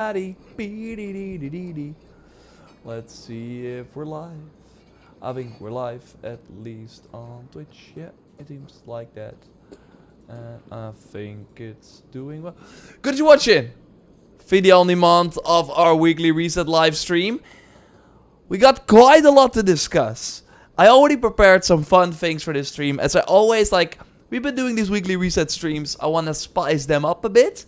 Let's see if we're live. I think we're live, at least on Twitch. Yeah, it seems like that. I think it's doing well. Good to watching. Video on demand of our weekly reset live stream. We got quite a lot to discuss. I already prepared some fun things for this stream. As I always we've been doing these weekly reset streams. I want to spice them up a bit.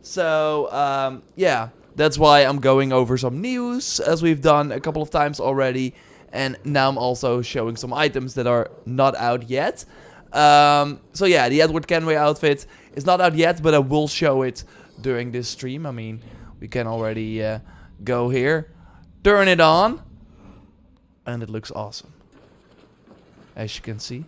So, yeah, that's why I'm going over some news, as we've done a couple of times already. And now I'm also showing some items that are not out yet. So yeah, the Edward Kenway outfit is not out yet, but I will show it during this stream. I mean, we can already go here, turn it on, and it looks awesome, as you can see.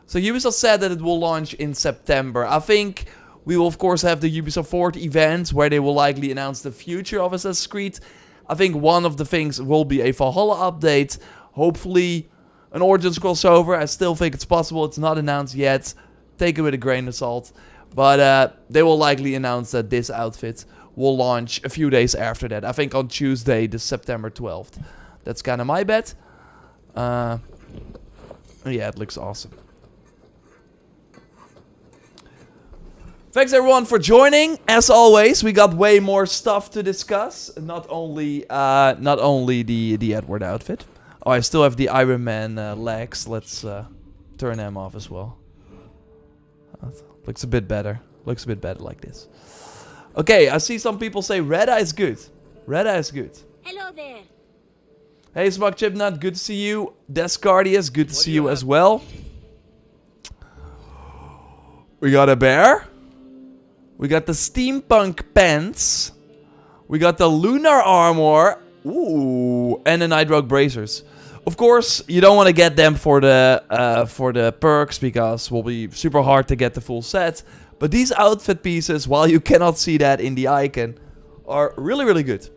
So Ubisoft said that it will launch in September. I think we will, of course, have the Ubisoft Forward event, where they will likely announce the future of Assassin's Creed. I think one of the things will be a Valhalla update. Hopefully an Origins crossover. I still think it's possible. It's not announced yet. Take it with a grain of salt. But they will likely announce that this outfit will launch a few days after that. I think on Tuesday, the September 12th. That's kind of my bet. Yeah, it looks awesome. Thanks everyone for joining. As always, we got way more stuff to discuss. Not only the Edward outfit. Oh, I still have the Iron Man legs. Let's turn them off as well. Looks a bit better. Looks a bit better like this. Okay, I see some people say Red Eye is good. Red Eye is good. Hello there. Hey, Smug Chipnut, good to see you. Descardius, good to see you as well. We got a bear. We got the steampunk pants. We got the Lunar Armor. Ooh, and the Night Rogue bracers. Of course, you don't want to get them for the perks, because it will be super hard to get the full set. But these outfit pieces, while you cannot see that in the icon, are really, really good.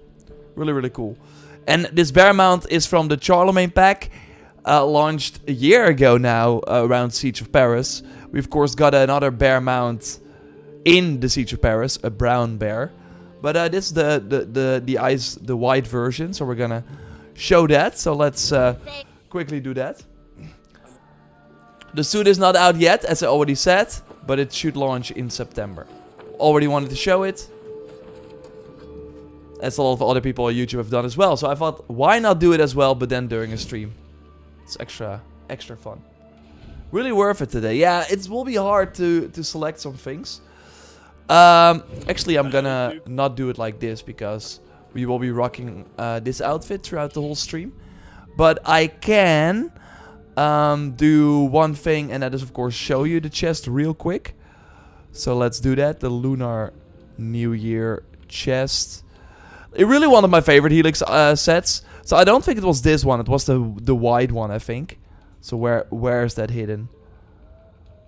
Really, really cool. And this bear mount is from the Charlemagne pack, launched a year ago now, around Siege of Paris. We of course got another bear mount in the Siege of Paris, a brown bear. But this is the white version, so we're gonna show that. So let's quickly do that. The suit is not out yet, as I already said, but it should launch in September. Already wanted to show it, as a lot of other people on YouTube have done as well. So I thought, why not do it as well, but then during a stream? It's extra fun. Really worth it today. Yeah, it will be hard to select some things. Actually, I'm gonna not do it like this, because we will be rocking this outfit throughout the whole stream. But I can do one thing, and that is, of course, show you the chest real quick. So let's do that. The Lunar New Year chest. It's really one of my favorite Helix sets. So I don't think it was this one. It was the white one, I think. So where is that hidden?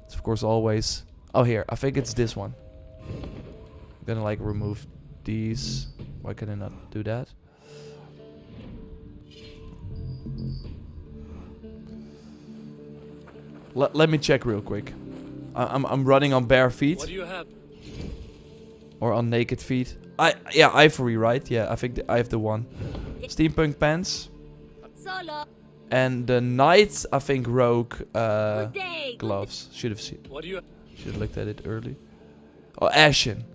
It's of course always... Oh, here. I think it's this one. I'm gonna remove these. Why can I not do that? Let me check real quick. I'm running on bare feet. What do you have? Or on naked feet. Yeah, ivory, right? Yeah, I think I have the one. Steampunk pants. Solo. And the knight, I think, rogue gloves. Should have seen. What do you? Should have looked at it early. Oh, ashen.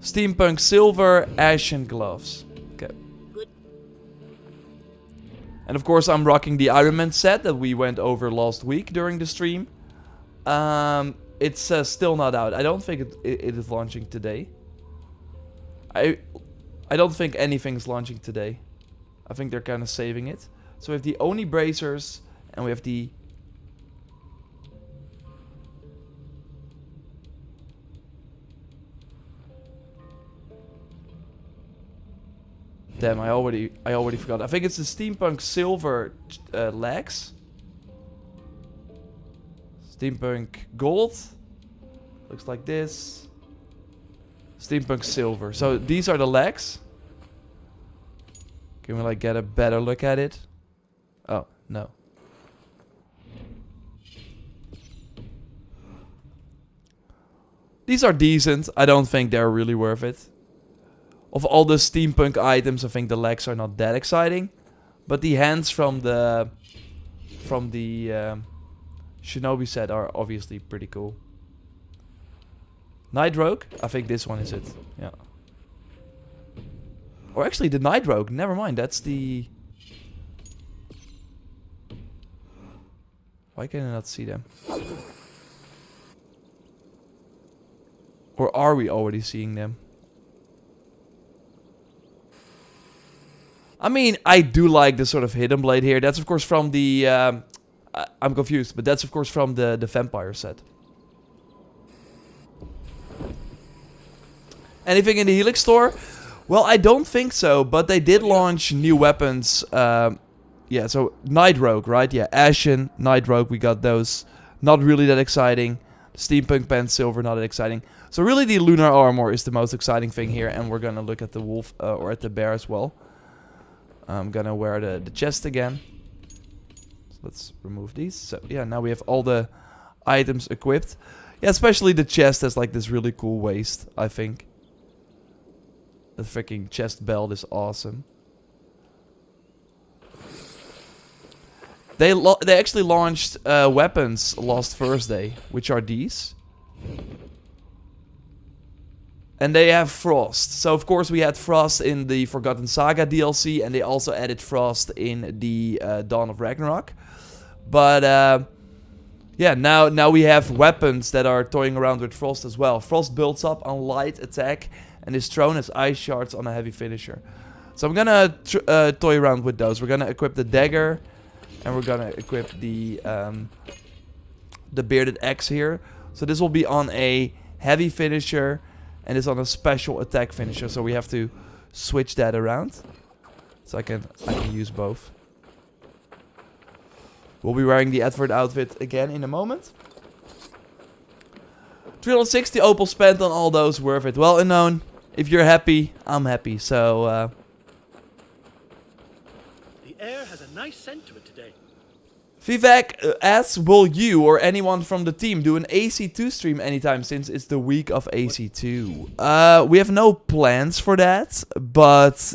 Steampunk silver, ashen gloves. Okay. Good. And of course, I'm rocking the Iron Man set that we went over last week during the stream. It's still not out. I don't think it is launching today. I don't think anything's launching today. I think they're kind of saving it. So we have the Oni bracers, and we have the... Damn, I already forgot. I think it's the steampunk silver legs. Steampunk gold. Looks like this. Steampunk silver. So these are the legs. Can we get a better look at it? Oh, no. These are decent. I don't think they're really worth it. of all the steampunk items, I think the legs are not that exciting. But the hands from the Shinobi set are obviously pretty cool. Night Rogue? I think this one is it. Yeah. Or actually the Night Rogue. Never mind. That's the... Why can I not see them? Or are we already seeing them? I mean, I do like the sort of hidden blade here. That's of course from the... I'm confused, but that's of course from the vampire set. Anything in the Helix store? Well, I don't think so, but they did launch new weapons. Yeah, so Night Rogue, right? Yeah, Ashen, Night Rogue, we got those. Not really that exciting. Steampunk Pen Silver, not that exciting. So really the Lunar Armor is the most exciting thing here, and we're gonna look at the wolf, or at the bear as well. I'm gonna wear the chest again. So let's remove these. So yeah, now we have all the items equipped. Yeah, especially the chest has like this really cool waist, I think. The freaking chest belt is awesome. They actually launched weapons last Thursday, which are these. And they have Frost. So of course we had Frost in the Forgotten Saga DLC, and they also added Frost in the Dawn of Ragnarok. But yeah, now we have weapons that are toying around with Frost as well. Frost builds up on light attack and is thrown as ice shards on a heavy finisher. So I'm gonna toy around with those. We're gonna equip the dagger, and we're gonna equip the bearded axe here. So this will be on a heavy finisher, and it's on a special attack finisher. So we have to switch that around. So I can use both. We'll be wearing the Edward outfit again in a moment. 360 opal spent on all those, worth it. Well, unknown. If you're happy, I'm happy. So the air has a nice scent to it today. Vivek asks, will you or anyone from the team do an AC2 stream anytime, since it's the week of AC2? We have no plans for that, but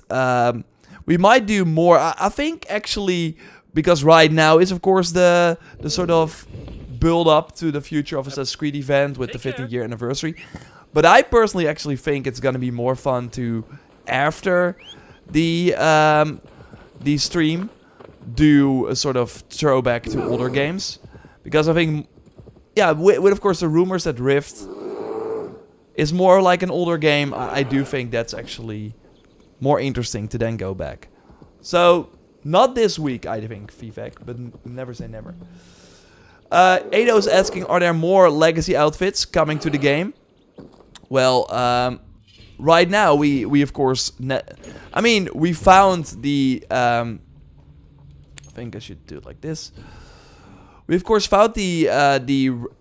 we might do more. I think actually, because right now is of course the sort of build up to the future of Assassin's Creed event with the 15th year anniversary. But I personally actually think it's gonna be more fun to, after the stream, do a sort of throwback to older games. Because I think, yeah, with of course the rumors that Rift is more like an older game, I do think that's actually more interesting to then go back. So, not this week, I think, Vivek, but never say never. Ado is asking, are there more legacy outfits coming to the game? Well, right now we of course, I mean, we found the, I think I should do it like this. We of course found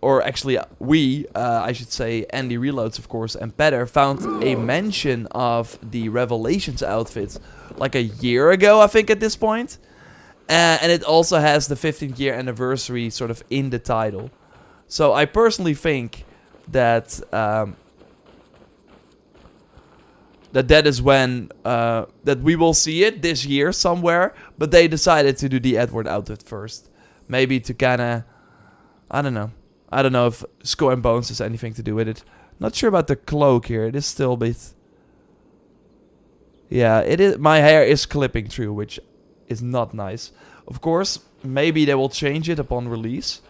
or actually we, I should say, Andy Reloads of course, and Petter found a mention of the Revelations outfit like a year ago, I think, at this point. And it also has the 15th year anniversary sort of in the title. So I personally think that that is when that we will see it this year somewhere. But they decided to do the Edward outfit first. Maybe to kinda, I don't know. I don't know if Skull and Bones has anything to do with it. Not sure about the cloak here. It is still a bit... Yeah, it is. My hair is clipping through, which is not nice. Of course, maybe they will change it upon release.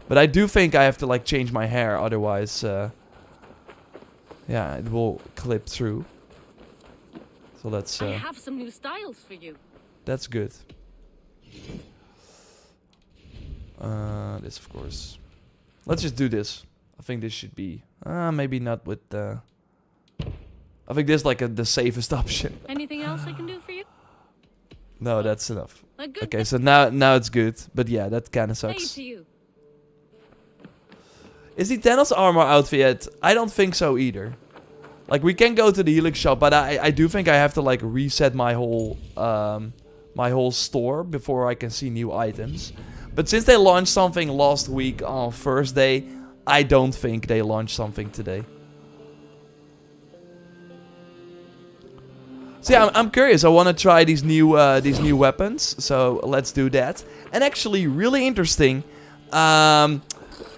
But I do think I have to like change my hair, otherwise yeah, it will clip through. So that's I have some new styles for you. that's good. This of course. Let's just do this. I think this should be maybe not with the... I think this is like the safest option. Anything else I can do for you? No, that's enough. A good Okay, so now it's good. But yeah, that kind of day sucks. to you. Is the Thanos armor outfit yet? I don't think so either. Like, we can go to the Helix shop, but I do think I have to like reset my whole store before I can see new items. But since they launched something last week on Thursday, I don't think they launched something today. So yeah, I'm curious. I want to try these new weapons. So let's do that. And actually, really interesting.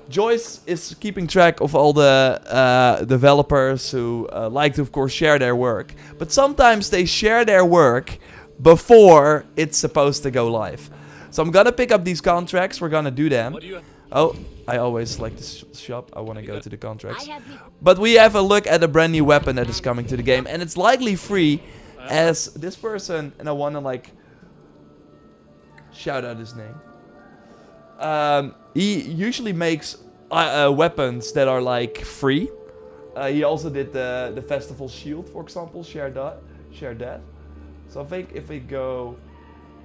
Joyce is keeping track of all the developers who like to, of course, share their work. But sometimes they share their work before it's supposed to go live. So I'm gonna pick up these contracts. We're gonna do them. What do you... Oh, I always like to shop. I want to go to the contracts. But we have a look at a brand new weapon that is coming to the game. And it's likely free, as this person, and I want to like shout out his name. He usually makes weapons that are like free. He also did the Festival Shield, for example. Share that. So I think if we go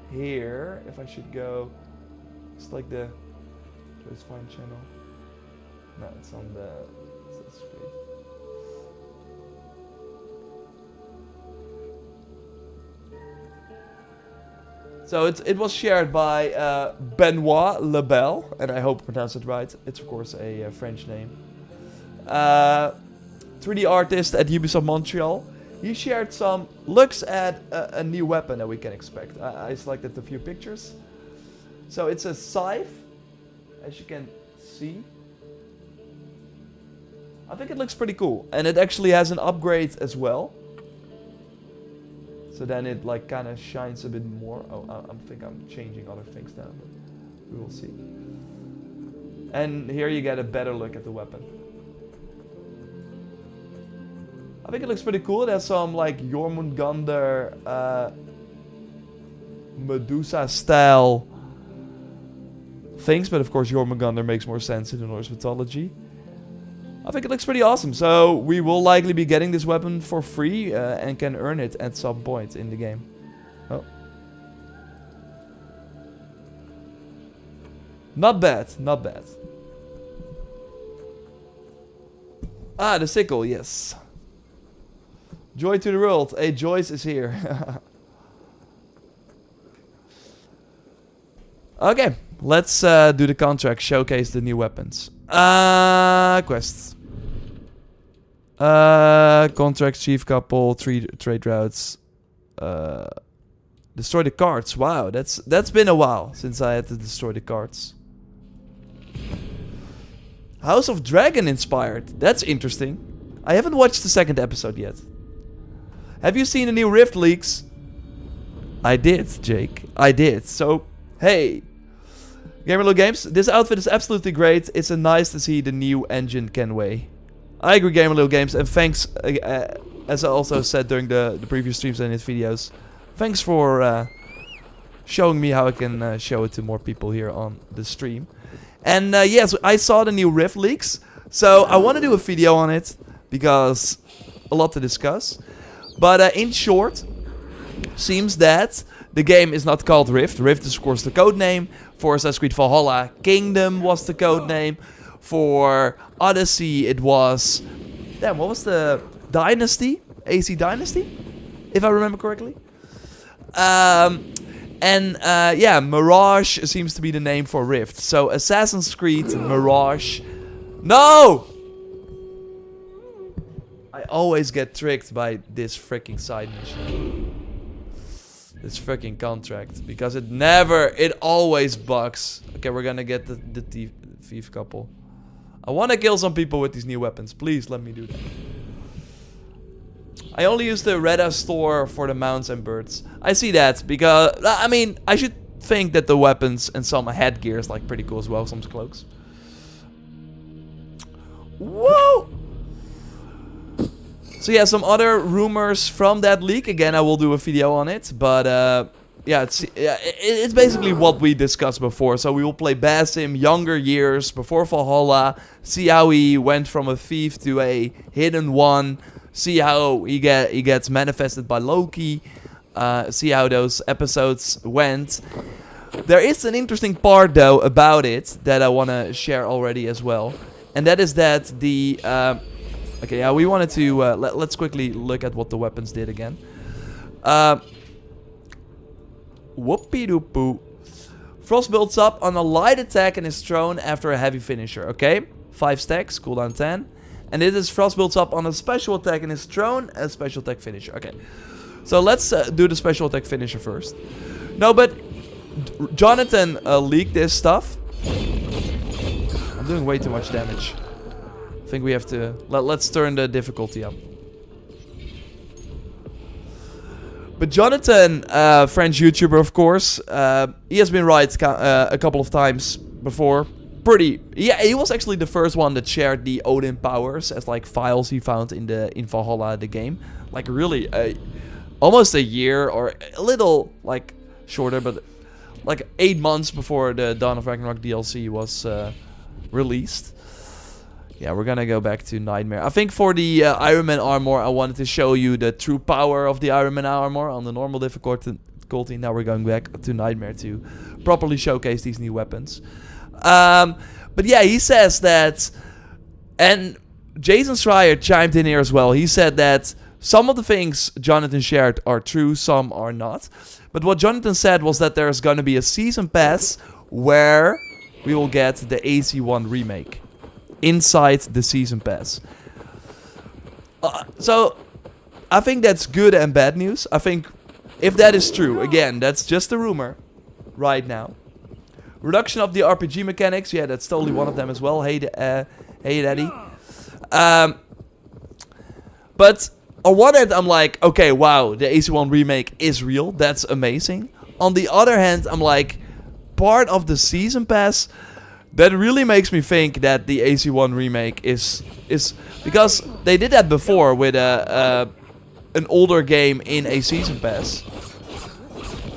here, if I should go, it's like the Let's find channel. No, it's on the screen. So it was shared by Benoit Lebel, and I hope I pronounced it right. It's of course a French name. 3D artist at Ubisoft Montreal. He shared some looks at a new weapon that we can expect. I selected a few pictures. So it's a scythe, as you can see. I think it looks pretty cool, and it actually has an upgrade as well. So then it like kind of shines a bit more. Oh, I think I'm changing other things now, but we will see. And here you get a better look at the weapon. I think it looks pretty cool. It has some like Jormungandr Medusa style things, but of course Jormungandr makes more sense in the Norse mythology. I think it looks pretty awesome, so we will likely be getting this weapon for free and can earn it at some point in the game. Oh. Not bad, not bad. Ah, the sickle, yes. Joy to the world. Hey, Joyce is here. Okay, let's do the contract, showcase the new weapons. Quests. Contracts, chief couple, trade routes. Destroy the cards. Wow, that's been a while since I had to destroy the cards. House of Dragon inspired. That's interesting. I haven't watched the second episode yet. Have you seen the new Rift leaks? I did, Jake. I did. So, hey. Gamerlo Games, this outfit is absolutely great. It's nice to see the new engine Kenway. I agree, Gamerlo Games, and thanks, as I also said during the previous streams and his videos, thanks for showing me how I can show it to more people here on the stream. And yes, I saw the new Rift leaks, so I want to do a video on it, because a lot to discuss. But in short, seems that the game is not called Rift. Rift is of course the code name. For Assassin's Creed Valhalla, Kingdom was the code name. For Odyssey, it was... Damn, what was the... Dynasty? AC Dynasty? If I remember correctly. Yeah, Mirage seems to be the name for Rift. So, Assassin's Creed, Mirage... No! I always get tricked by this freaking side mission. This freaking contract, because it always bugs. Okay, we're gonna get the thief couple. I want to kill some people with these new weapons. Please let me do that. I only use the Reda store for the mounts and birds. I see that, because I mean, I should think that the weapons and some headgear is like pretty cool as well. Some cloaks. Whoa! So yeah, some other rumors from that leak. Again, I will do a video on it, but yeah, it's basically what we discussed before. So we will play Basim, younger years, before Valhalla, see how he went from a thief to a hidden one, see how he gets manifested by Loki, see how those episodes went. There is an interesting part though about it that I want to share already as well, and that is that the okay, yeah, we wanted to let's quickly look at what the weapons did again. Whoopie-doopoo. Frost builds up on a light attack and is thrown after a heavy finisher. Okay, 5 stacks, cooldown 10. And it is Frost builds up on a special attack and is thrown a special attack finisher. Okay. So let's do the special attack finisher first. No, but Jonathan leaked this stuff. I'm doing way too much damage. I think we have to... Let's turn the difficulty up. But Jonathan, French YouTuber of course, he has been right a couple of times before. Yeah, he was actually the first one that shared the Odin powers as like files he found in Valhalla, the game. Like really, almost a year or a little like shorter, but like 8 months before the Dawn of Ragnarok DLC was released. Yeah, we're gonna go back to Nightmare. I think for the Iron Man armor, I wanted to show you the true power of the Iron Man armor on the normal difficulty. Now we're going back to Nightmare to properly showcase these new weapons. But yeah, he says that, and Jason Schreier chimed in here as well. He said that some of the things Jonathan shared are true, some are not. But what Jonathan said was that there's gonna be a season pass where we will get the AC1 remake inside the season pass. So I think that's good and bad news. I think if that is true, again, that's just a rumor right now. Reduction of the RPG mechanics, yeah, that's totally one of them as well. Hey Daddy. But on one hand, I'm like, okay, wow, the AC1 remake is real. That's amazing. On the other hand, I'm like, part of the season pass, that really makes me think that the AC1 remake is because they did that before with an older game in a season pass.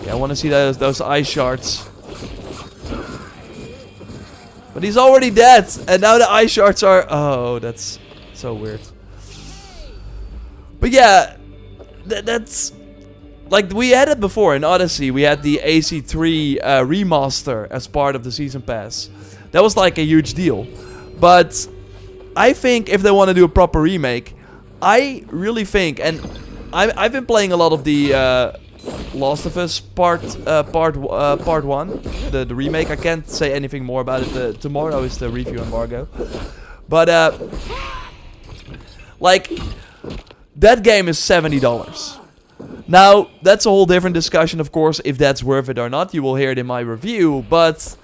Yeah, I want to see those ice shards. But he's already dead, and now the ice shards are... Oh, that's so weird. But yeah, that's... Like, we had it before in Odyssey. We had the AC3 remaster as part of the season pass. That was like a huge deal. But I think if they want to do a proper remake, I really think... And I've been playing a lot of the Last of Us part 1, the remake. I can't say anything more about it. Tomorrow is the review embargo. But like, that game is $70. Now, that's a whole different discussion, of course, if that's worth it or not. You will hear it in my review. But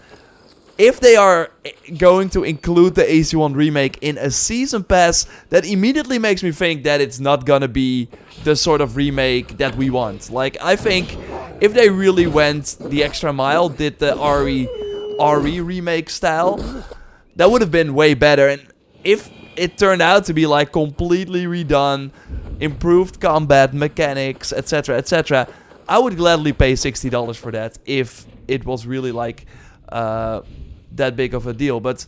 if they are going to include the AC1 remake in a season pass, that immediately makes me think that it's not gonna be the sort of remake that we want. Like, I think if they really went the extra mile, did the RE remake style, that would have been way better. And if it turned out to be like completely redone, improved combat mechanics, etc., etc., I would gladly pay $60 for that if it was really like that big of a deal. But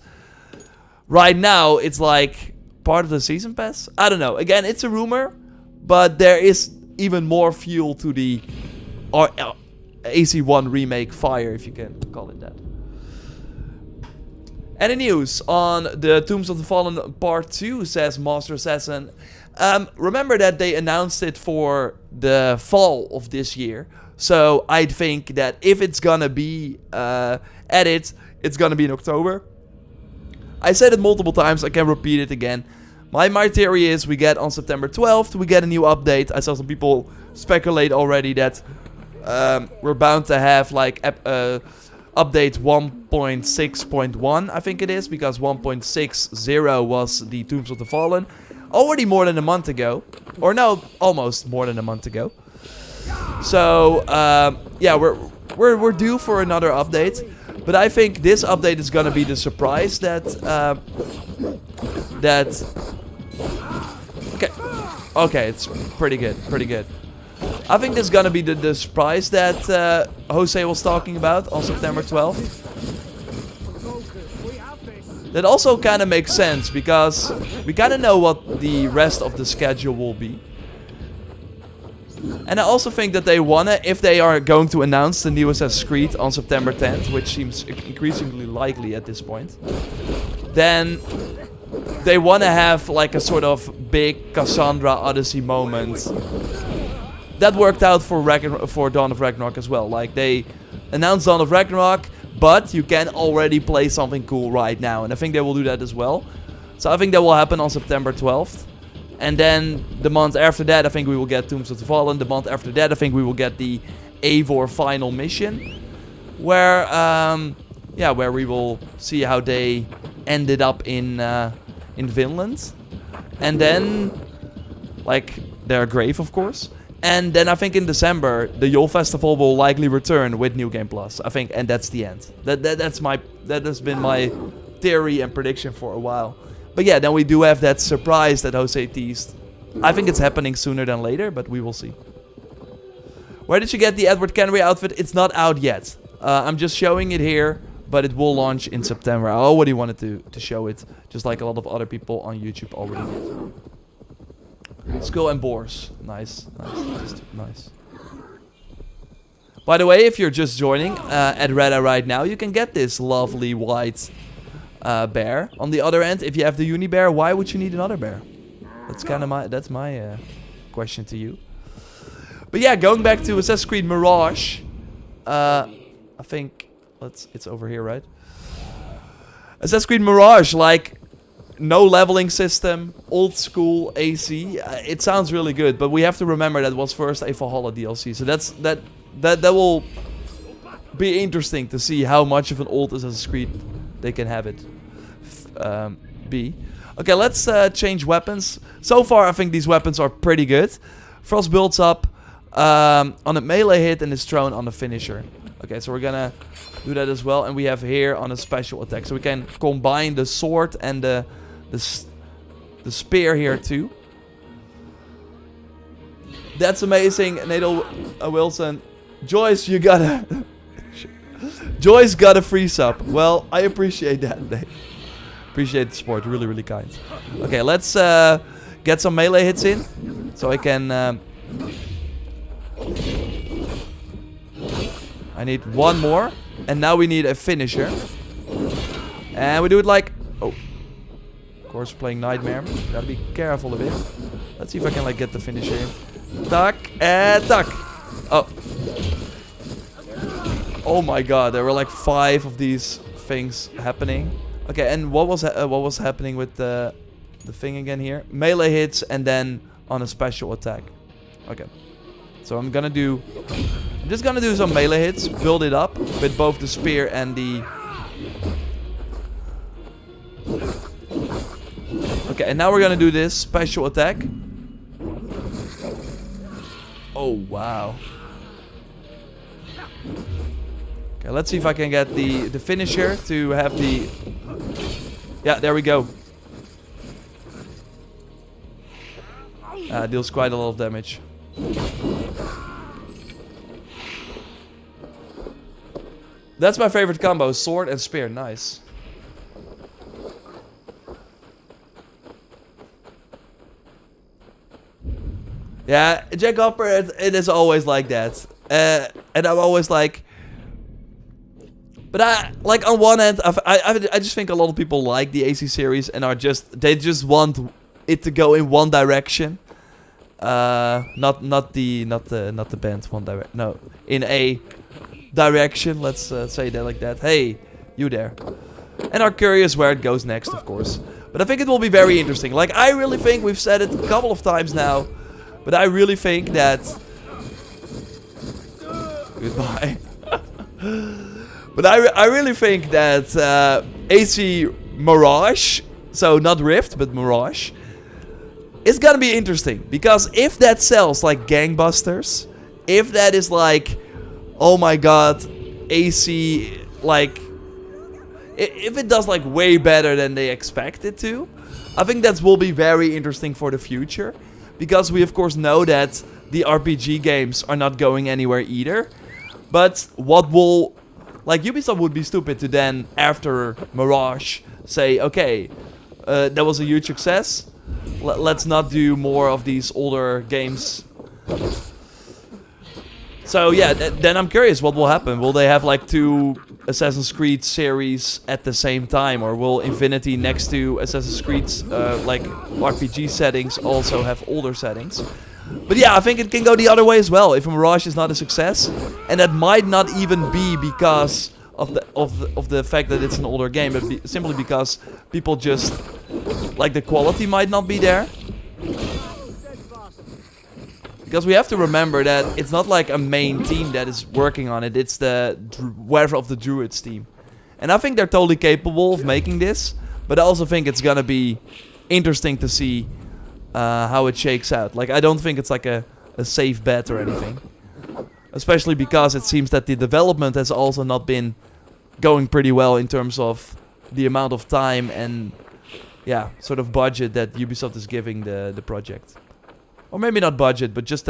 right now, it's like part of the season pass. I don't know. Again, it's a rumor, but there is even more fuel to the AC1 remake fire, if you can call it that. Any news on the Tombs of the Fallen Part 2, says Master Assassin. Remember that they announced it for the fall of this year. So I think that if it's gonna be added, it's gonna be in October. I said it multiple times, I can repeat it again. My theory is we get on September 12th, we get a new update. I saw some people speculate already that we're bound to have like update 1.6.1, I think it is, because 1.60 was the Tombs of the Fallen. Already more than a month ago. Or no, almost more than a month ago. So, yeah, we're due for another update. But I think this update is gonna be the surprise that... Okay, it's pretty good, pretty good. I think this is gonna be the surprise that Jose was talking about on September 12th. That also kind of makes sense, because we kind of know what the rest of the schedule will be. And I also think that they wanna, if they are going to announce the new Assassin's Creed on September 10th, which seems increasingly likely at this point, then they wanna have like a sort of big Cassandra Odyssey moment. That worked out for Dawn of Ragnarok as well. Like, they announced Dawn of Ragnarok, but you can already play something cool right now. And I think they will do that as well. So I think that will happen on September 12th. And then the month after that, I think we will get Tombs of the Fallen. The month after that, I think we will get the Eivor final mission, where where we will see how they ended up in Finland, and then like their grave, of course. And then I think in December, the Yule Festival will likely return with New Game Plus. I think, and that's the end. That has been my theory and prediction for a while. But yeah, then we do have that surprise that Jose teased. I think it's happening sooner than later, but we will see. Where did you get the Edward Kenway outfit? It's not out yet. I'm just showing it here, but it will launch in September. I already wanted to show it, just like a lot of other people on YouTube already did. Skull and Boars. Nice. Just nice. By the way, if you're just joining at Reddit right now, you can get this lovely white bear. On the other end, if you have the uni bear, why would you need another bear? That's my question to you. But yeah, going back to Assassin's Creed Mirage, I think it's over here, right? Assassin's Creed Mirage, like no leveling system, old school AC. It sounds really good, but we have to remember that was first a Valhalla DLC, so that will be interesting to see how much of an old Assassin's Creed they can have it be. Okay, let's change weapons. So far, I think these weapons are pretty good. Frost builds up on a melee hit and is thrown on the finisher. Okay, so we're gonna do that as well. And we have here on a special attack. So we can combine the sword and the spear here too. That's amazing. Nadal Wilson. Joyce, you gotta... Joyce got a free sub. Well, I appreciate that, Dave. Appreciate the support. Really, really kind. Okay, let's get some melee hits in. So I can... I need one more. And now we need a finisher. And we do it like... Oh. Of course, playing Nightmare. Gotta be careful a bit. Let's see if I can like get the finisher in. Tuck and tuck. Oh. Oh my god, there were like 5 of these things happening. Okay, and what was happening with the thing again here? Melee hits and then on a special attack. Okay. So I'm just gonna do some melee hits, build it up with both the spear and the... Okay, and now we're gonna do this special attack. Oh, wow. Okay, let's see if I can get the finisher to have the... Yeah, there we go. Deals quite a lot of damage. That's my favorite combo, sword and spear. Nice. Yeah, Jack Hopper, it is always like that. And I'm always like... But like on one hand, I just think a lot of people like the AC series and they just want it to go in one direction. Not the band One Direction. No, in a direction. Let's say that like that. Hey, you there? And are curious where it goes next, of course. But I think it will be very interesting. Like I really think we've said it a couple of times now, but I really think that. Goodbye. But I really think that AC Mirage, so not Rift, but Mirage, is gonna be interesting. Because if that sells like gangbusters, if that is like, oh my god, AC, like, if it does like way better than they expect it to, I think that will be very interesting for the future. Because we of course know that the RPG games are not going anywhere either. But what will... Like, Ubisoft would be stupid to then, after Mirage, say, okay, that was a huge success. Let's not do more of these older games. So, yeah, then I'm curious what will happen. Will they have, like, 2 Assassin's Creed series at the same time? Or will Infinity, next to Assassin's Creed's, like, RPG settings, also have older settings? But yeah, I think it can go the other way as well. If Mirage is not a success, and that might not even be because of the fact that it's an older game, but simply because people just like the quality might not be there. Because we have to remember that it's not like a main team that is working on it. It's the Weather of the Druids team. And I think they're totally capable of making this. But I also think it's gonna be interesting to see how it shakes out. Like, I don't think it's like a safe bet or anything. Especially because it seems that the development has also not been going pretty well in terms of the amount of time and, yeah, sort of budget that Ubisoft is giving the project. Or maybe not budget, but just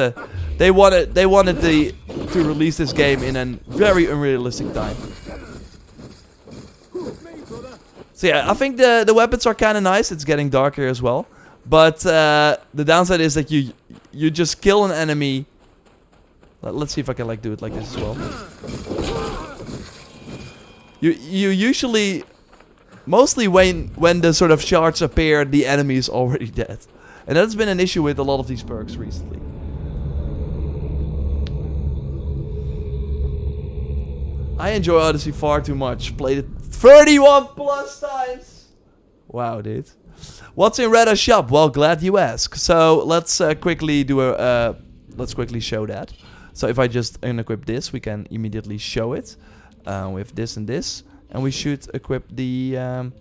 they wanted to release this game in a very unrealistic time. So yeah, I think the weapons are kind of nice. It's getting darker as well, but the downside is that you just kill an enemy. Let's see if I can like do it like this as well. You usually, mostly when the sort of shards appear, the enemy is already dead. And that's been an issue with a lot of these perks recently. I enjoy Odyssey far too much. Played it 31 plus times. Wow, dude. What's in Redda's shop? Well, glad you ask. So let's quickly do let's quickly show that. So if I just unequip this, we can immediately show it with this and this, and we should equip the.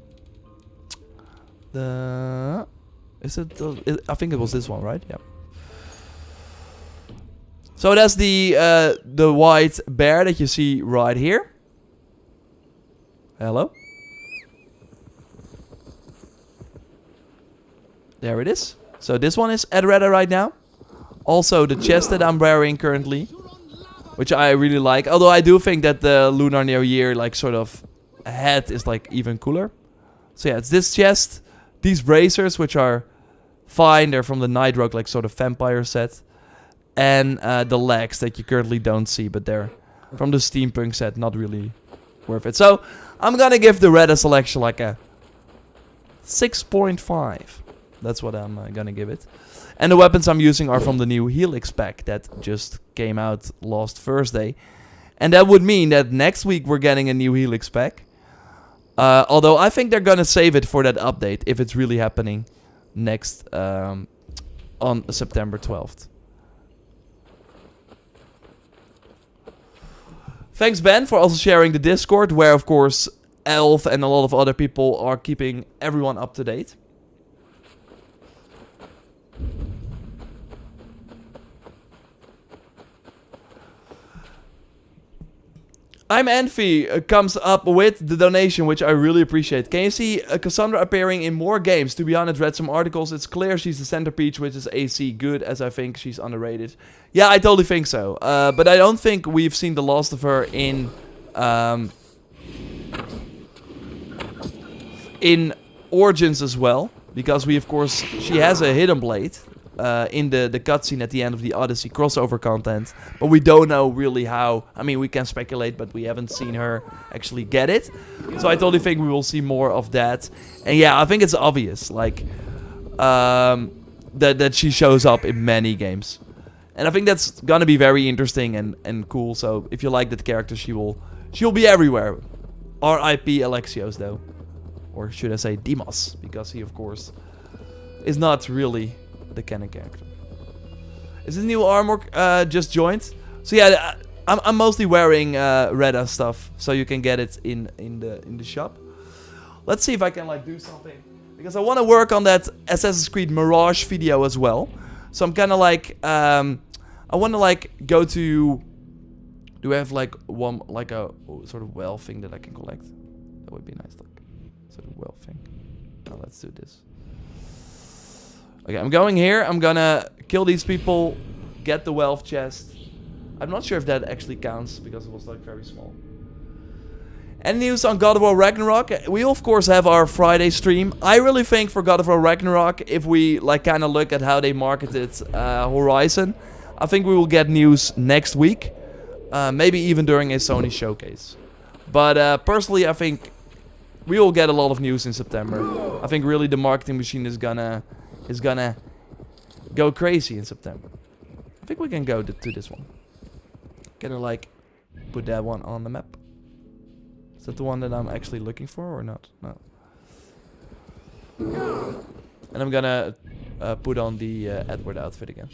Is it? I think it was this one, right? Yeah. So that's the white bear that you see right here. Hello. There it is. So this one is at Redda right now. Also the chest that I'm wearing currently, which I really like. Although I do think that the Lunar New Year like sort of head is like even cooler. So yeah, it's this chest, these bracers, which are fine. They're from the Night Rogue like sort of vampire set, and the legs that you currently don't see, but they're from the steampunk set. Not really worth it. So I'm gonna give the Redda selection like a 6.5. That's what I'm gonna give it. And the weapons I'm using are from the new Helix pack that just came out last Thursday. And that would mean that next week we're getting a new Helix pack. Although I think they're gonna save it for that update if it's really happening next on September 12th. Thanks, Ben, for also sharing the Discord, where of course Elf and a lot of other people are keeping everyone up to date. I'm Envy comes up with the donation, which I really appreciate. Can you see Cassandra appearing in more games? To be honest, read some articles. It's clear she's the centerpiece, which is AC good, as I think she's underrated. Yeah, I totally think so. But I don't think we've seen the last of her in Origins as well. Because we, of course, she has a hidden blade in the cutscene at the end of the Odyssey crossover content. But we don't know really how. I mean, we can speculate, but we haven't seen her actually get it. So I totally think we will see more of that. And yeah, I think it's obvious, like, that she shows up in many games. And I think that's gonna be very interesting and cool. So if you like that character, she'll be everywhere. R.I.P. Alexios, though. Or should I say Demos, because he, of course, is not really the canon character. Is the new armor just joined? So yeah, I'm mostly wearing Redda stuff, so you can get it in the shop. Let's see if I can like do something, because I want to work on that Assassin's Creed Mirage video as well. So I'm kind of like I want to like go to. Do I have like one like a sort of well thing that I can collect? That would be nice. Like, sort of well thing. Now let's do this. Okay, I'm going here. I'm gonna kill these people, get the wealth chest. I'm not sure if that actually counts because it was like very small. Any news on God of War Ragnarok? We of course have our Friday stream. I really think for God of War Ragnarok, if we like kind of look at how they marketed Horizon, I think we will get news next week. Maybe even during a Sony showcase. But personally, I think we will get a lot of news in September. I think really the marketing machine is gonna go crazy in September. I think we can go to this one. Can I like put that one on the map? Is that the one that I'm actually looking for or not? No. And I'm gonna put on the Edward outfit again.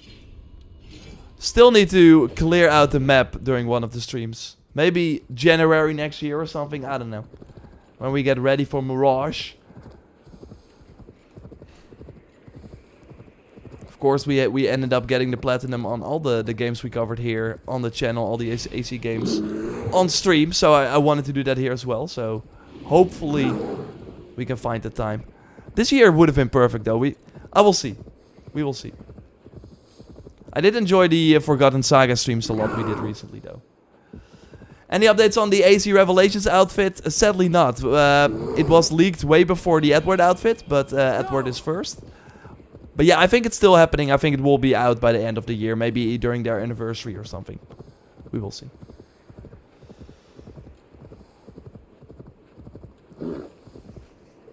Still need to clear out the map during one of the streams. Maybe January next year or something. I don't know. When we get ready for Mirage. Of course, we ended up getting the platinum on all the games we covered here on the channel, all the AC games on stream. So I wanted to do that here as well. So hopefully we can find the time. This year would have been perfect though. I will see. We will see. I did enjoy the Forgotten Saga streams a lot we did recently though. Any updates on the AC Revelations outfit? Sadly not. It was leaked way before the Edward outfit, but Edward is first. But yeah, I think it's still happening. I think it will be out by the end of the year. Maybe during their anniversary or something. We will see.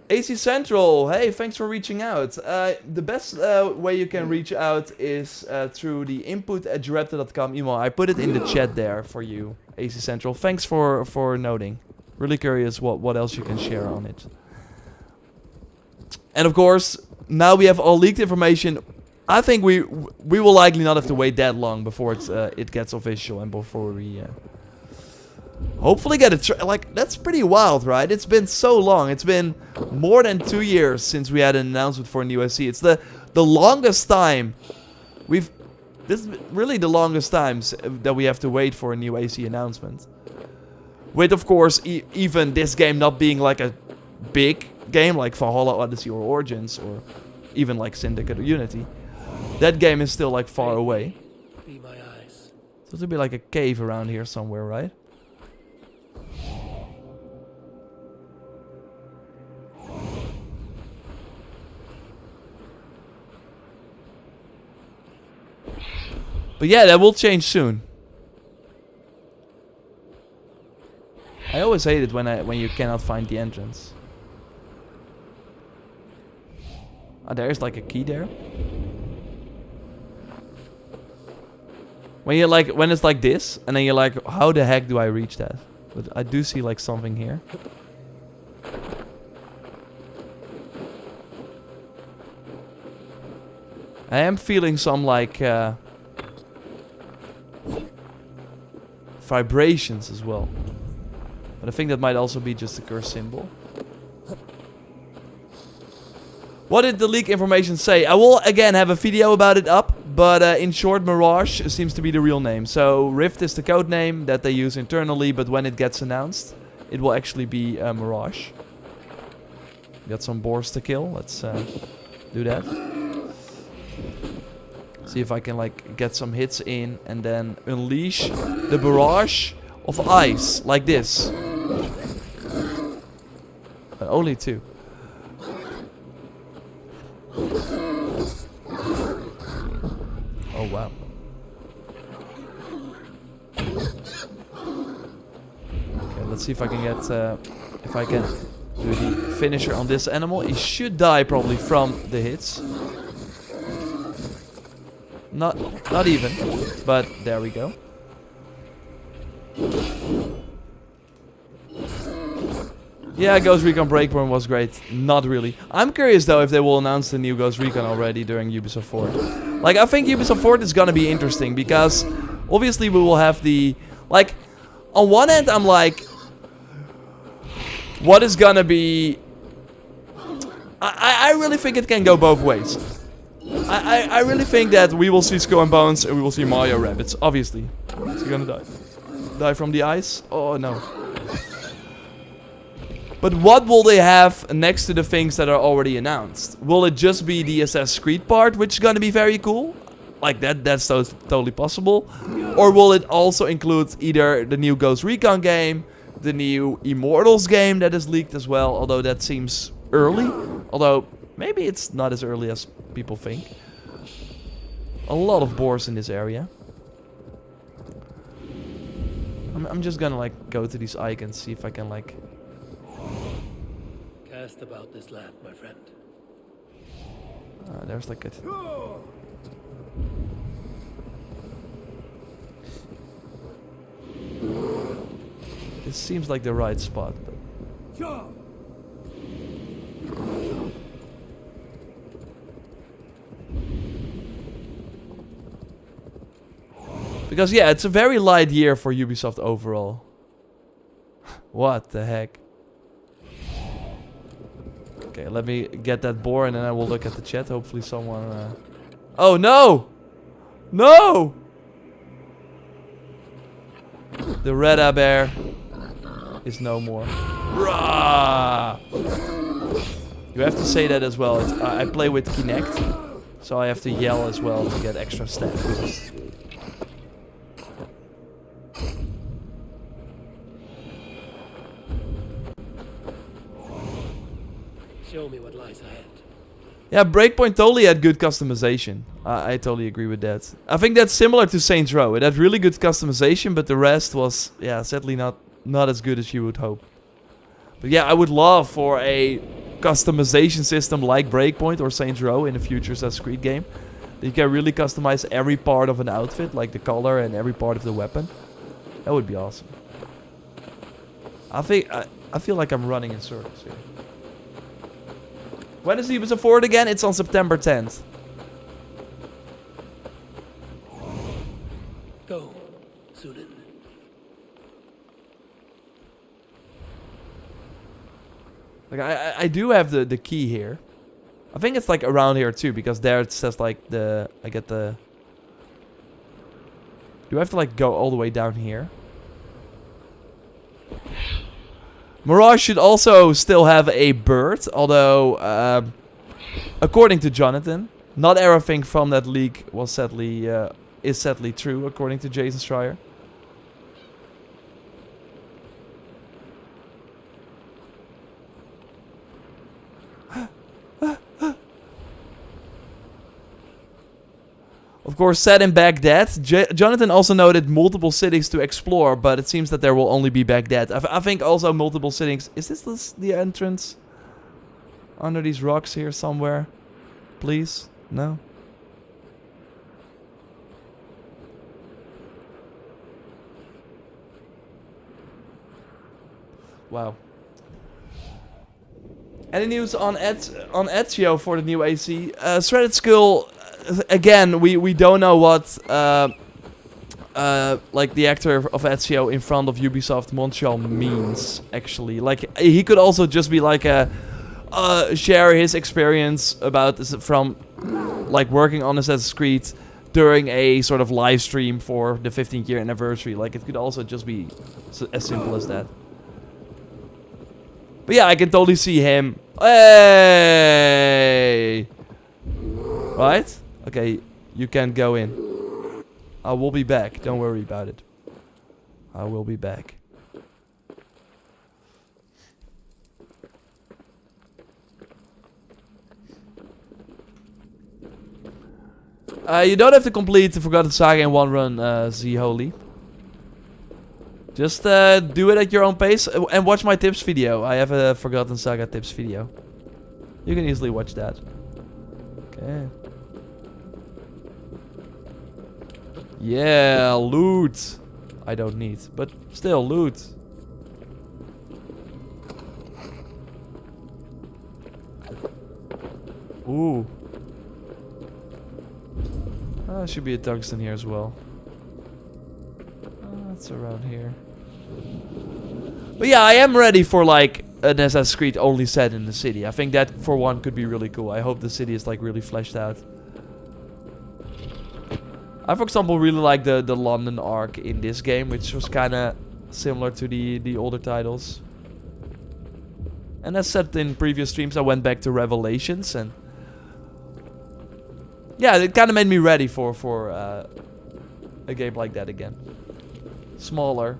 AC Central, hey, thanks for reaching out. The best way you can reach out is through the input@JorRaptor.com email. I put it in the chat there for you, AC Central. Thanks for noting. Really curious what else you can share on it. And of course, now we have all leaked information. I think we will likely not have to wait that long before it gets official and before we hopefully get a like that's pretty wild, right? It's been so long. It's been more than 2 years since we had an announcement for a new SC. It's the longest time this is really the longest times that we have to wait for a new AC announcement. With of course even this game not being like a big game like Valhalla, Odyssey or Origins or even like Syndicate or Unity. That game is still like far away. Be my eyes. So there'll be like a cave around here somewhere, right? But yeah, that will change soon. I always hate it when you cannot find the entrance. Oh, there's like a key there. When it's like this, and then you're like, how the heck do I reach that? But I do see like something here. I am feeling some like vibrations as well. But I think that might also be just a curse symbol. What did the leak information say? I will again have a video about it up, but in short, Mirage seems to be the real name. So Rift is the code name that they use internally, but when it gets announced, it will actually be Mirage. Got some boars to kill. Let's do that. See if I can like get some hits in and then unleash the barrage of ice like this. But only 2. Oh wow. Okay, let's see if I can get if I can do the finisher on this animal. He should die probably from the hits. Not even, but there we go. Yeah, Ghost Recon Breakpoint was great. Not really. I'm curious though if they will announce the new Ghost Recon already during Ubisoft Forward. Like, I think Ubisoft Forward is gonna be interesting because obviously we will have the... Like, on one hand I'm like... What is gonna be... I really think it can go both ways. I really think that we will see Skull and Bones and we will see Mario Rabbids, obviously. Is he gonna die? Die from the ice? Oh no. But what will they have next to the things that are already announced? Will it just be the Assassin's Creed part, which is gonna be very cool? Like that's totally possible. Or will it also include either the new Ghost Recon game, the new Immortals game that is leaked as well, although that seems early. Although, maybe it's not as early as people think. A lot of boars in this area. I'm just gonna like go to these icons, see if I can like... Cast about this land, my friend. There's like a... This seems like the right spot, but... Because yeah, it's a very light year for Ubisoft overall. What the heck? Okay, let me get that boar and then I will look at the chat. Hopefully someone... Oh no! No! The red bear is no more. Rah! You have to say that as well. I play with Kinect, so I have to yell as well to get extra stat boost. Show me what lies ahead. Yeah, Breakpoint totally had good customization. I totally agree with that. I think that's similar to Saints Row. It had really good customization, but the rest was, yeah, sadly not as good as you would hope. But yeah, I would love for a customization system like Breakpoint or Saints Row in a future Assassin's Creed game. That you can really customize every part of an outfit, like the color and every part of the weapon. That would be awesome. I feel like I'm running in circles here. When is the Ubisoft Forward again? It's on September 10th. Go, Sudan. Like I do have the key here. I think it's like around here too, because there it says like I get the... Do I have to like go all the way down here? Mirage should also still have a bird, although, according to Jonathan, not everything from that leak was is sadly true, according to Jason Schreier. Of course, set in Baghdad. Jonathan also noted multiple cities to explore, but it seems that there will only be Baghdad. I think also multiple cities. Is this the entrance? Under these rocks here somewhere? Please? No? Wow. Any news on Ezio for the new AC? Shredded Skull... Again, we don't know what like the actor of Ezio in front of Ubisoft Montreal means, actually. Like, he could also just be like share his experience about this from like working on Assassin's Creed during a sort of live stream for the 15th year anniversary. Like, it could also just be as simple as that. But yeah, I can totally see him. Hey! Right? Okay, you can go in. I will be back. Don't worry about it. I will be back. You don't have to complete the Forgotten Saga in one run, Z Holy. Just do it at your own pace and watch my tips video. I have a Forgotten Saga tips video. You can easily watch that. Okay. Yeah, loot. I don't need, but still loot. Ooh. Should be a tungsten here as well. That's around here. But yeah, I am ready for like an Assassin's Creed only set in the city. I think that for one could be really cool. I hope the city is like really fleshed out. I, for example, really like the London arc in this game, which was kind of similar to the older titles. And as said in previous streams, I went back to Revelations, and yeah, it kind of made me ready for a game like that again. Smaller.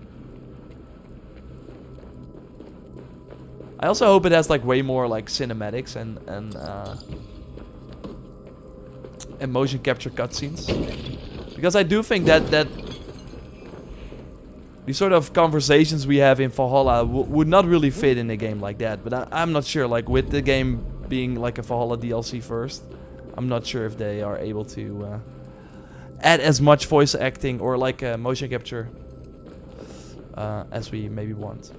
I also hope it has like way more like cinematics and motion capture cutscenes. Because I do think that the sort of conversations we have in Valhalla would not really fit in a game like that. But I'm not sure, like with the game being like a Valhalla DLC first, I'm not sure if they are able to add as much voice acting or like motion capture as we maybe want.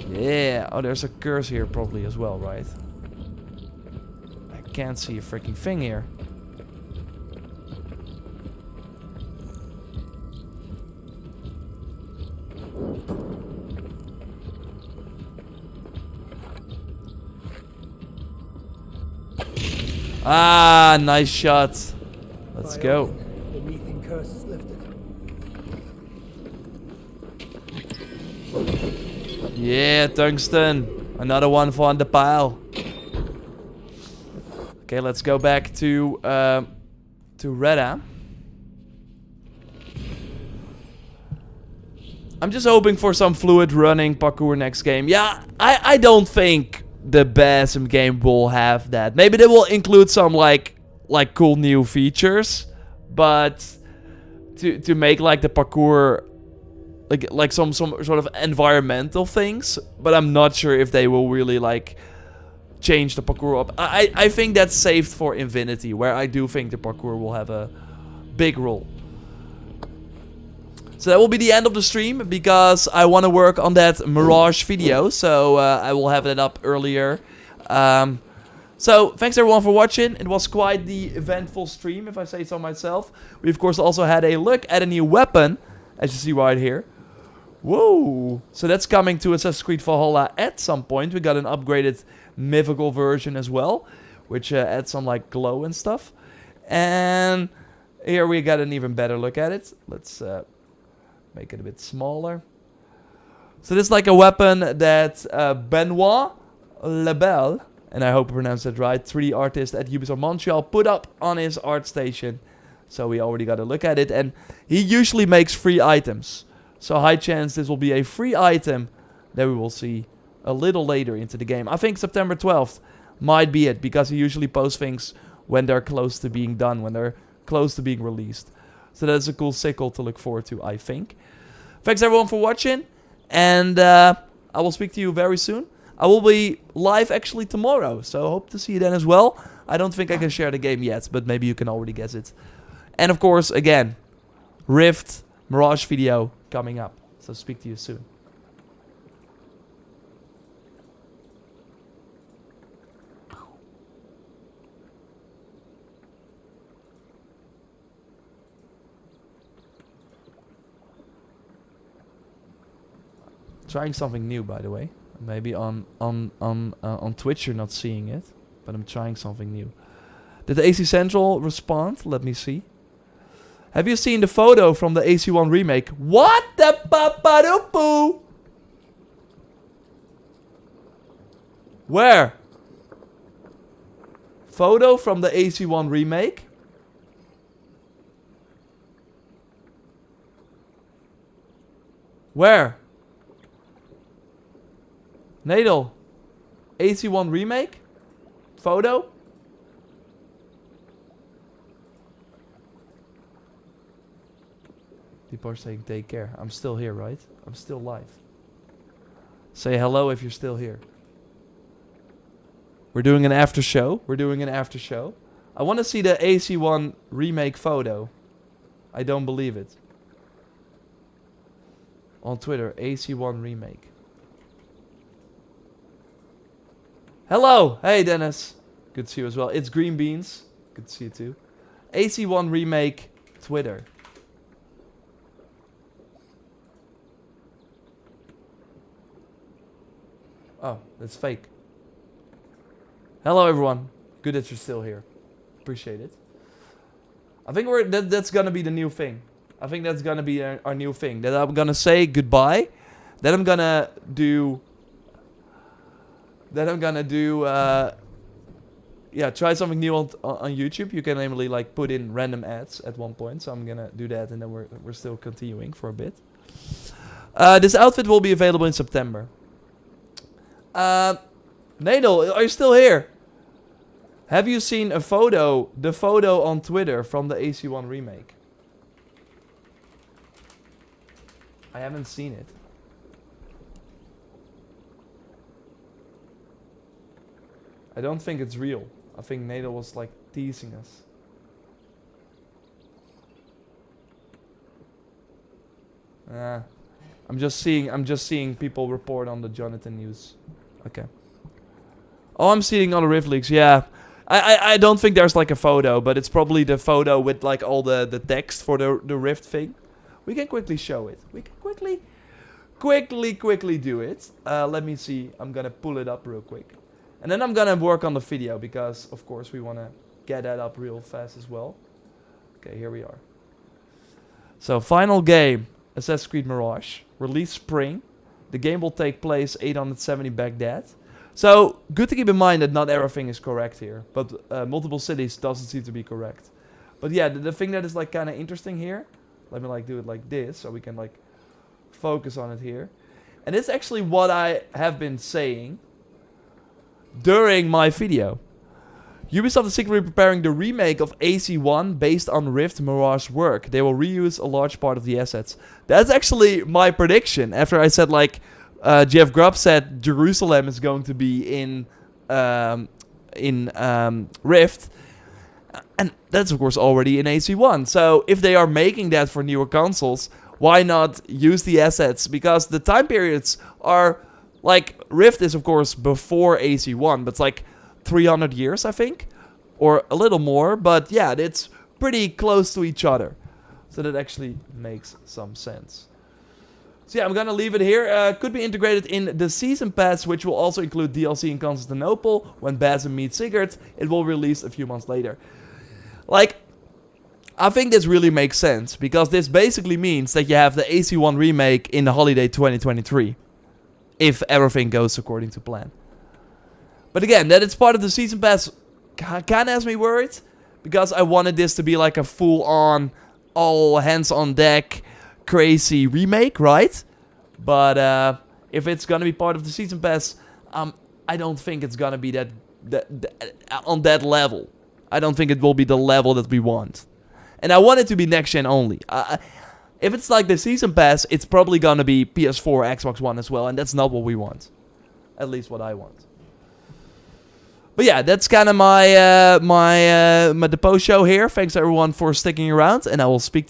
Yeah, oh, there's a curse here probably as well, right? I can't see a freaking thing here. Ah, nice shot. Let's go. The Neathin curse is lifted. Yeah, tungsten. Another one for the pile. Okay, let's go back to Reda. I'm just hoping for some fluid running parkour next game. Yeah, I don't think the BASM game will have that. Maybe they will include some like cool new features, but to make like the parkour like some sort of environmental things, but I'm not sure if they will really like change the parkour up. I think that's saved for Infinity, where I do think the parkour will have a big role. So that will be the end of the stream, because I want to work on that Mirage video, so I will have it up earlier. So thanks everyone for watching. It was quite the eventful stream, if I say so myself. We of course also had a look at a new weapon, as you see right here. Whoa! So that's coming to Assassin's Creed Valhalla at some point. We got an upgraded mythical version as well, which adds some like glow and stuff. And here we got an even better look at it. Let's make it a bit smaller. So this is like a weapon that Benoit Lebel, and I hope I pronounced that right, 3D artist at Ubisoft Montreal, put up on his art station. So we already got a look at it, and he usually makes free items. So high chance this will be a free item that we will see a little later into the game. I think September 12th might be it, because he usually posts things when they're close to being done, when they're close to being released. So that's a cool sickle to look forward to, I think. Thanks everyone for watching, and I will speak to you very soon. I will be live actually tomorrow, so hope to see you then as well. I don't think I can share the game yet, but maybe you can already guess it. And of course, again, Rift Mirage video coming up, so speak to you soon. Trying something new, by the way. Maybe on Twitch you're not seeing it, but I'm trying something new. Did the AC Central respond? Let me see. Have you seen the photo from the AC1 remake? What the papadoopoo? Where? Photo from the AC1 remake? Where? Nadal, AC1 remake? Photo? People are saying take care. I'm still here, right? I'm still live. Say hello if you're still here. We're doing an after show. We're doing an after show. I want to see the AC1 remake photo. I don't believe it. On Twitter, AC1 remake. Hello! Hey Dennis. Good to see you as well. It's Green Beans. Good to see you too. AC1 remake Twitter. Oh, that's fake. Hello everyone. Good that you're still here. Appreciate it. I think that's gonna be the new thing. I think that's gonna be our new thing. That I'm gonna say goodbye. Then I'm gonna do... yeah, try something new on YouTube. You can namely like put in random ads at one point. So I'm gonna do that, and then we're still continuing for a bit. This outfit will be available in September. Nadal, are you still here? Have you seen the photo on Twitter from the AC1 remake? I haven't seen it. I don't think it's real. I think Nadal was like teasing us. I'm just seeing people report on the Jonathan news. Okay. Oh, I'm seeing on the Rift Leaks. Yeah. I don't think there's like a photo, but it's probably the photo with like all the text for the Rift thing. We can quickly show it. We can quickly do it. Let me see. I'm gonna pull it up real quick. And then I'm gonna work on the video, because of course we wanna get that up real fast as well. Okay, here we are. So, final game, Assassin's Creed Mirage. Release spring. The game will take place 870 Baghdad. So, good to keep in mind that not everything is correct here. But multiple cities doesn't seem to be correct. But yeah, the thing that is like kind of interesting here. Let me like do it like this so we can like focus on it here. And it's actually what I have been saying during my video. Ubisoft is secretly preparing the remake of AC1 based on Rift Mirage work. They will reuse a large part of the assets. That's actually my prediction. After I said like, Jeff Grubb said Jerusalem is going to be in Rift. And that's of course already in AC1. So if they are making that for newer consoles, why not use the assets? Because the time periods are like, Rift is of course before AC1, but it's like 300 years, I think, or a little more, but yeah, it's pretty close to each other, so that actually makes some sense. So yeah, I'm gonna leave it here. Could be integrated in the Season Pass, which will also include DLC in Constantinople when Basim meets Sigurd. It will release a few months later. Like, I think this really makes sense, because this basically means that you have the AC1 remake in the holiday 2023, if everything goes according to plan. But again, that it's part of the Season Pass kind of has me worried. Because I wanted this to be like a full-on, all hands-on-deck, crazy remake, right? But if it's going to be part of the Season Pass, I don't think it's going to be that on that level. I don't think it will be the level that we want. And I want it to be next-gen only. If it's like the Season Pass, it's probably going to be PS4, Xbox One as well. And that's not what we want. At least what I want. But yeah, that's kind of my the post show here. Thanks everyone for sticking around, and I will speak to you